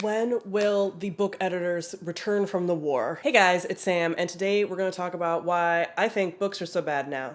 When will the book editors return from the war? Hey guys, it's Sam, and today we're going to talk about why I think books are so bad now.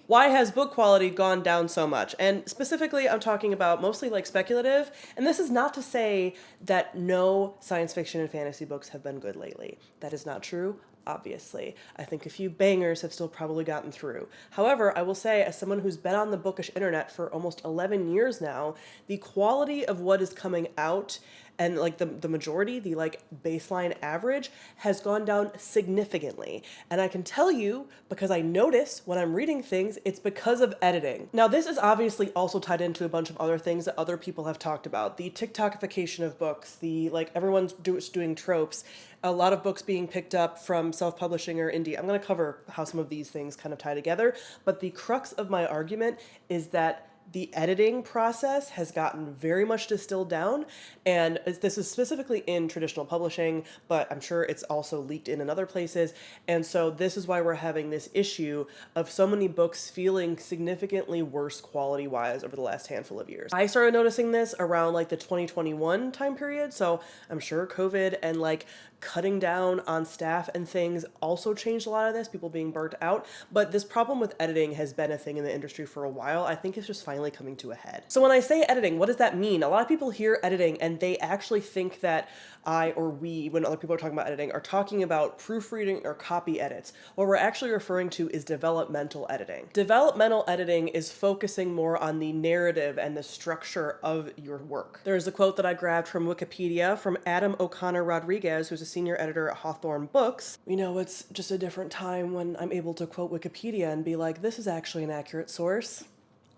Why has book quality gone down so much? And specifically, I'm talking about mostly like speculative, and this is not to say that no science fiction and fantasy books have been good lately. That is not true. Obviously. I think a few bangers have still probably gotten through. However, I will say, as someone who's been on the bookish internet for almost 11 years now, the quality of what is coming out and like the majority, the like baseline average, has gone down significantly. And I can tell you, because I notice when I'm reading things, it's because of editing. Now, this is obviously also tied into a bunch of other things that other people have talked about. The TikTokification of books, the like everyone's doing tropes, a lot of books being picked up from self-publishing or indie. I'm going to cover how some of these things kind of tie together, but the crux of my argument is that the editing process has gotten very much distilled down, and this is specifically in traditional publishing, but I'm sure it's also leaked in other places. And so this is why we're having this issue of so many books feeling significantly worse quality wise over the last handful of years. I started noticing this around like the 2021 time period, so I'm sure COVID and like cutting down on staff and things also changed a lot of this, people being burnt out. But this problem with editing has been a thing in the industry for a while. I think it's just finally coming to a head. So when I say editing, what does that mean? A lot of people hear editing and they actually think that I or we, when other people are talking about editing, are talking about proofreading or copy edits. What we're actually referring to is developmental editing. Developmental editing is focusing more on the narrative and the structure of your work. There's a quote that I grabbed from Wikipedia from Adam O'Connor Rodriguez, who's a senior editor at Hawthorne Books. We know it's just a different time when I'm able to quote Wikipedia and be like, this is actually an accurate source.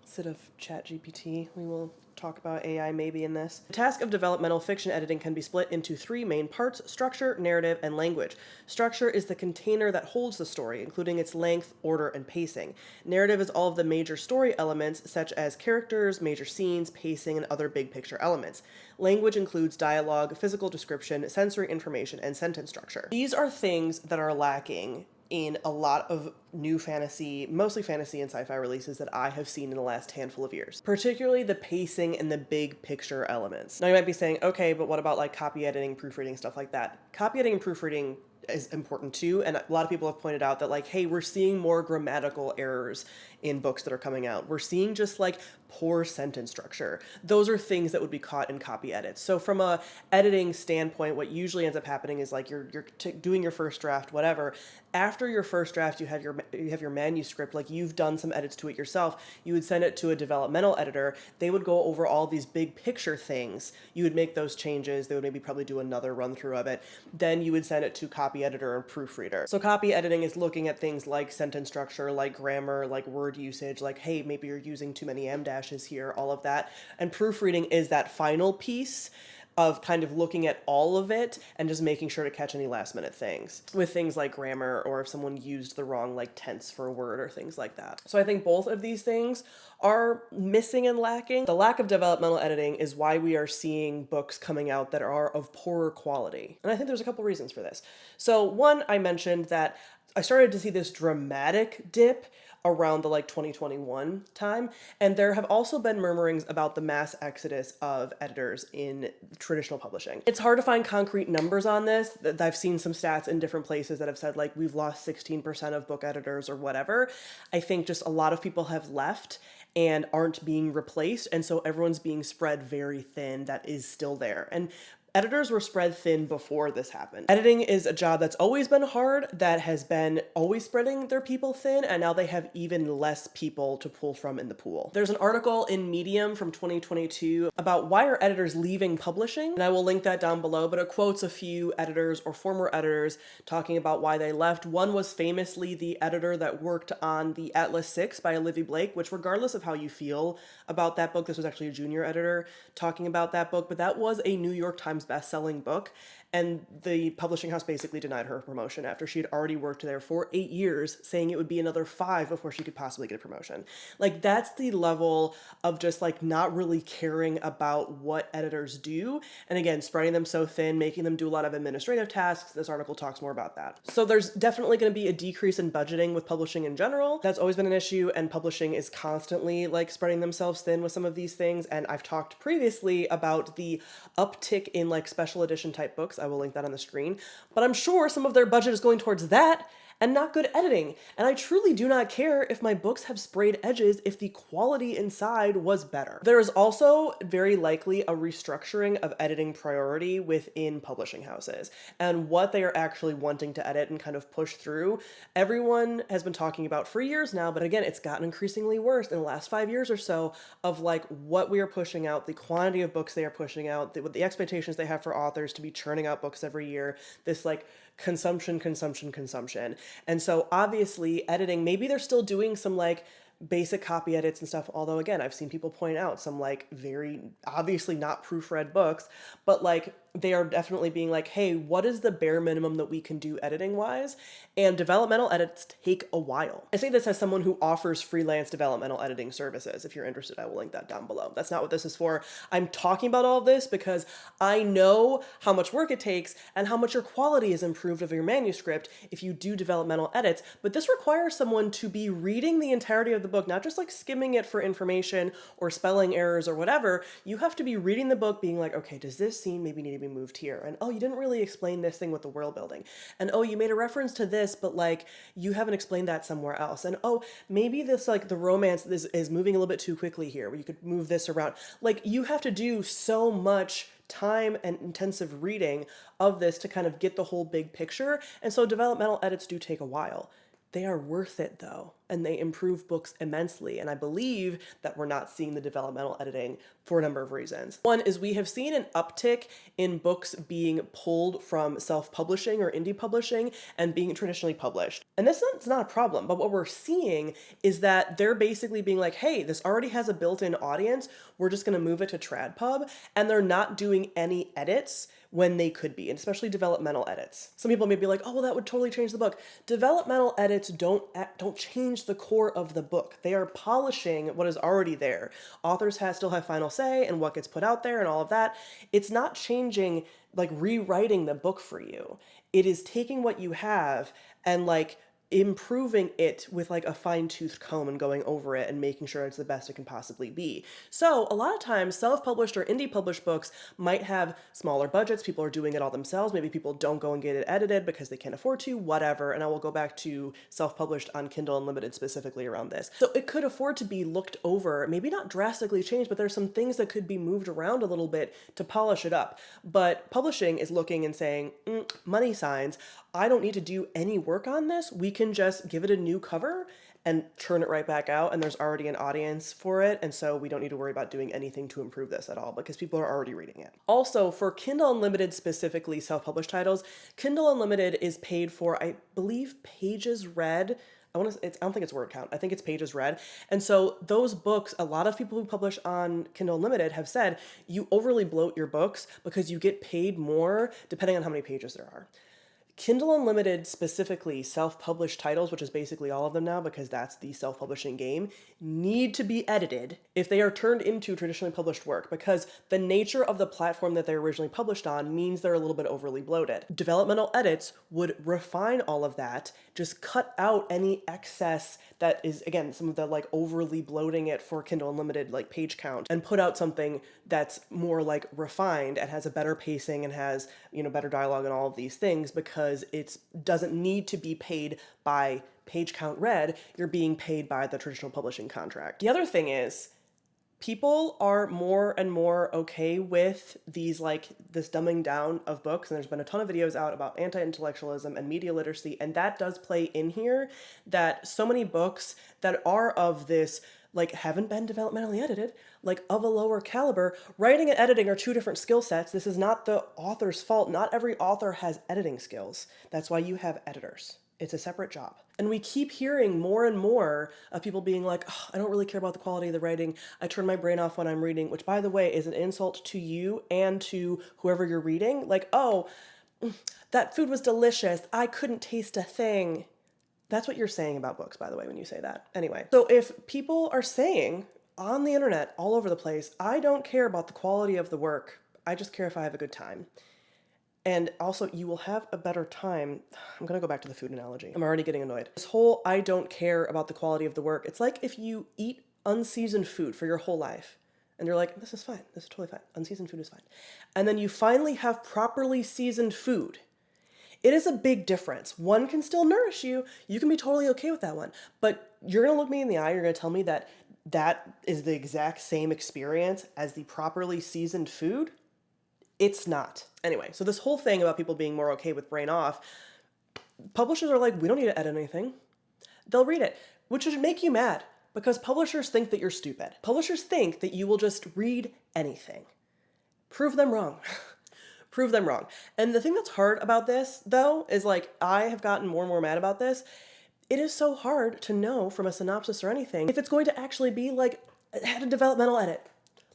Instead of ChatGPT, we will talk about AI maybe in this. The task of developmental fiction editing can be split into three main parts: structure, narrative, and language. Structure is the container that holds the story, including its length, order, and pacing. Narrative is all of the major story elements, such as characters, major scenes, pacing, and other big picture elements. Language includes dialogue, physical description, sensory information, and sentence structure. These are things that are lacking in a lot of new fantasy, mostly fantasy and sci-fi releases that I have seen in the last handful of years, particularly the pacing and the big picture elements. Now you might be saying, okay, but what about like copy editing, proofreading, stuff like that? Copy editing and proofreading is important too, and a lot of people have pointed out that like, hey, we're seeing more grammatical errors in books that are coming out. We're seeing just like poor sentence structure. Those are things that would be caught in copy edits. So from a editing standpoint, what usually ends up happening is like you're doing your first draft, whatever. After your first draft, you have your manuscript, like you've done some edits to it yourself. You would send it to a developmental editor. They would go over all these big picture things. You would make those changes. They would maybe probably do another run through of it. Then you would send it to copy editor and proofreader. So copy editing is looking at things like sentence structure, like grammar, like word usage, like, hey, maybe you're using too many em dashes here, all of that. And proofreading is that final piece of kind of looking at all of it and just making sure to catch any last minute things with things like grammar, or if someone used the wrong like tense for a word or things like that. So I think both of these things are missing and lacking. The lack of developmental editing is why we are seeing books coming out that are of poorer quality. And I think there's a couple reasons for this. So one, I mentioned that I started to see this dramatic dip around the like 2021 time. And there have also been murmurings about the mass exodus of editors in traditional publishing. It's hard to find concrete numbers on this. I've seen some stats in different places that have said like we've lost 16% of book editors or whatever. I think just a lot of people have left and aren't being replaced. And so everyone's being spread very thin that is still there. And editors were spread thin before this happened. Editing is a job that's always been hard, that has been always spreading their people thin, and now they have even less people to pull from in the pool. There's an article in Medium from 2022 about why are editors leaving publishing, and I will link that down below, but it quotes a few editors or former editors talking about why they left. One was famously the editor that worked on the Atlas 6 by Olivia Blake, which regardless of how you feel about that book, this was actually a junior editor talking about that book, but that was a New York Times best-selling book, and the publishing house basically denied her promotion after she had already worked there for 8 years, saying it would be another 5 before she could possibly get a promotion. Like, that's the level of just like not really caring about what editors do, and again, spreading them so thin, making them do a lot of administrative tasks. This article talks more about that. So there's definitely going to be a decrease in budgeting with publishing in general. That's always been an issue, and publishing is constantly like spreading themselves thin with some of these things. And I've talked previously about the uptick in in like special edition type books. I will link that on the screen. But I'm sure some of their budget is going towards that and not good editing. And I truly do not care if my books have sprayed edges if the quality inside was better. There is also very likely a restructuring of editing priority within publishing houses and what they are actually wanting to edit and kind of push through. Everyone has been talking about for years now, but again, it's gotten increasingly worse in the last 5 years or so of like what we are pushing out, the quantity of books they are pushing out, the expectations they have for authors to be churning out books every year, this like consumption. And so obviously editing, maybe they're still doing some like basic copy edits and stuff. Although again, I've seen people point out some like very obviously not proofread books, but like they are definitely being like, hey, what is the bare minimum that we can do editing wise? And developmental edits take a while. I say this as someone who offers freelance developmental editing services. If you're interested, I will link that down below. That's not what this is for. I'm talking about all of this because I know how much work it takes and how much your quality is improved of your manuscript if you do developmental edits. But this requires someone to be reading the entirety of the book, not just like skimming it for information or spelling errors or whatever. You have to be reading the book being like, okay, does this scene maybe need to be moved here? And oh, you didn't really explain this thing with the world building. And oh, you made a reference to this, but like you haven't explained that somewhere else. And oh, maybe this like the romance is moving a little bit too quickly here, where you could move this around. Like you have to do so much time and intensive reading of this to kind of get the whole big picture. And so developmental edits do take a while. They are worth it though, and they improve books immensely. And I believe that we're not seeing the developmental editing for a number of reasons. One is we have seen an uptick in books being pulled from self-publishing or indie publishing and being traditionally published. And this is not a problem, but what we're seeing is that they're basically being like, hey, this already has a built-in audience. We're just gonna move it to TradPub, and they're not doing any edits when they could be, and especially developmental edits. Some people may be like, oh, well, that would totally change the book. Developmental edits don't change the core of the book. They are polishing what is already there. Authors still have final say in what gets put out there and all of that. It's not changing, like rewriting the book for you. It is taking what you have and like improving it with like a fine-toothed comb and going over it and making sure it's the best it can possibly be. So a lot of times self-published or indie published books might have smaller budgets. People are doing it all themselves. Maybe people don't go and get it edited because they can't afford to, whatever. And I will go back to self-published on Kindle Unlimited specifically around this. So it could afford to be looked over, maybe not drastically changed, but there's some things that could be moved around a little bit to polish it up. But publishing is looking and saying, money signs, I don't need to do any work on this. We can just give it a new cover and turn it right back out, and there's already an audience for it, and so we don't need to worry about doing anything to improve this at all because people are already reading it. Also, for Kindle Unlimited, specifically self-published titles, Kindle Unlimited is paid for, I believe, pages read. I don't think it's word count. I think it's pages read. And so those books, a lot of people who publish on Kindle Unlimited have said you overly bloat your books because you get paid more depending on how many pages there are. Kindle Unlimited, specifically self-published titles, which is basically all of them now because that's the self-publishing game, need to be edited if they are turned into traditionally published work because the nature of the platform that they're originally published on means they're a little bit overly bloated. Developmental edits would refine all of that, just cut out any excess that is, again, some of the like overly bloating it for Kindle Unlimited like page count and put out something that's more like refined and has a better pacing and has, better dialogue and all of these things because it doesn't need to be paid by page count read. You're being paid by the traditional publishing contract. The other thing is people are more and more okay with this dumbing down of books. And there's been a ton of videos out about anti-intellectualism and media literacy. And that does play in here that so many books that are of this haven't been developmentally edited, of a lower caliber. Writing and editing are two different skill sets. This is not the author's fault. Not every author has editing skills. That's why you have editors. It's a separate job. And we keep hearing more and more of people being like, oh, I don't really care about the quality of the writing. I turn my brain off when I'm reading, which by the way is an insult to you and to whoever you're reading. That food was delicious. I couldn't taste a thing. That's what you're saying about books, by the way, when you say that. Anyway, so if people are saying on the internet all over the place, I don't care about the quality of the work, I just care if I have a good time. And also, you will have a better time. I'm going to go back to the food analogy. I'm already getting annoyed. This whole I don't care about the quality of the work. It's like if you eat unseasoned food for your whole life. And you're like, this is fine. This is totally fine. Unseasoned food is fine. And then you finally have properly seasoned food. It is a big difference. One can still nourish you. You can be totally okay with that one. But you're going to look me in the eye. You're going to tell me that that is the exact same experience as the properly seasoned food? It's not. Anyway, so this whole thing about people being more okay with brain off, publishers are like, we don't need to edit anything. They'll read it, which should make you mad because publishers think that you're stupid. Publishers think that you will just read anything. Prove them wrong. Prove them wrong. And the thing that's hard about this, though, is like, I have gotten more and more mad about this. It is so hard to know from a synopsis or anything if it's going to actually be like, had a developmental edit.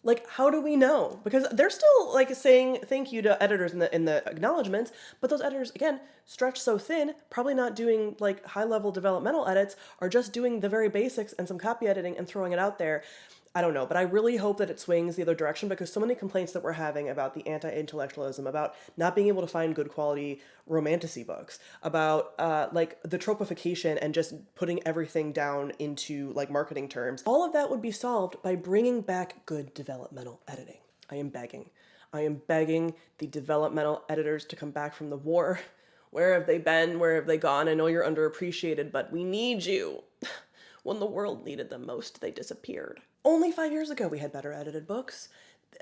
Like, how do we know? Because they're still like saying thank you to editors in the acknowledgments, but those editors, again, stretched so thin, probably not doing like high-level developmental edits, are just doing the very basics and some copy editing and throwing it out there. I don't know, but I really hope that it swings the other direction because so many complaints that we're having about the anti-intellectualism, about not being able to find good quality romantasy books, about like the tropification and just putting everything down into like marketing terms. All of that would be solved by bringing back good developmental editing. I am begging. I am begging the developmental editors to come back from the war. Where have they been? Where have they gone? I know you're underappreciated, but we need you. When the world needed them most, they disappeared. Only 5 years ago, we had better edited books.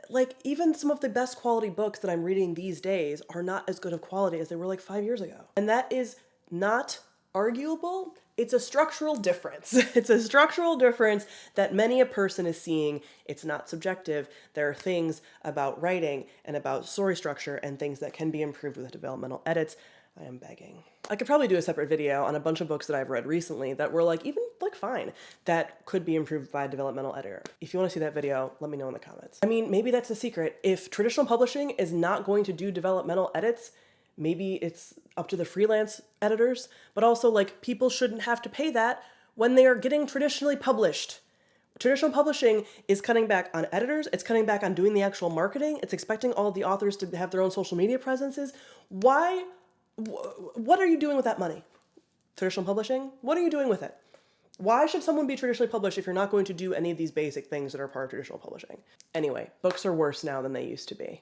Like, even some of the best quality books that I'm reading these days are not as good of quality as they were like 5 years ago. And that is not arguable. It's a structural difference. It's a structural difference that many a person is seeing. It's not subjective. There are things about writing and about story structure and things that can be improved with developmental edits. I am begging. I could probably do a separate video on a bunch of books that I've read recently that were like, even like fine, that could be improved by a developmental editor. If you want to see that video, let me know in the comments. I mean, maybe that's the secret. If traditional publishing is not going to do developmental edits, maybe it's up to the freelance editors, but also like people shouldn't have to pay that when they are getting traditionally published. Traditional publishing is cutting back on editors. It's cutting back on doing the actual marketing. It's expecting all of the authors to have their own social media presences. Why? What are you doing with that money? Traditional publishing? What are you doing with it? Why should someone be traditionally published if you're not going to do any of these basic things that are part of traditional publishing? Anyway, books are worse now than they used to be.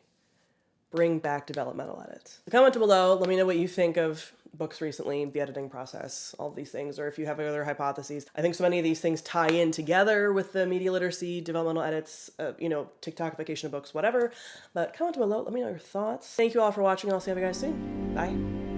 Bring back developmental edits. Comment below. Let me know what you think of books recently, the editing process, all of these things, or if you have other hypotheses. I think so many of these things tie in together with the media literacy, developmental edits, TikTokification of books, whatever. But comment below. Let me know your thoughts. Thank you all for watching. I'll see you guys soon. Bye.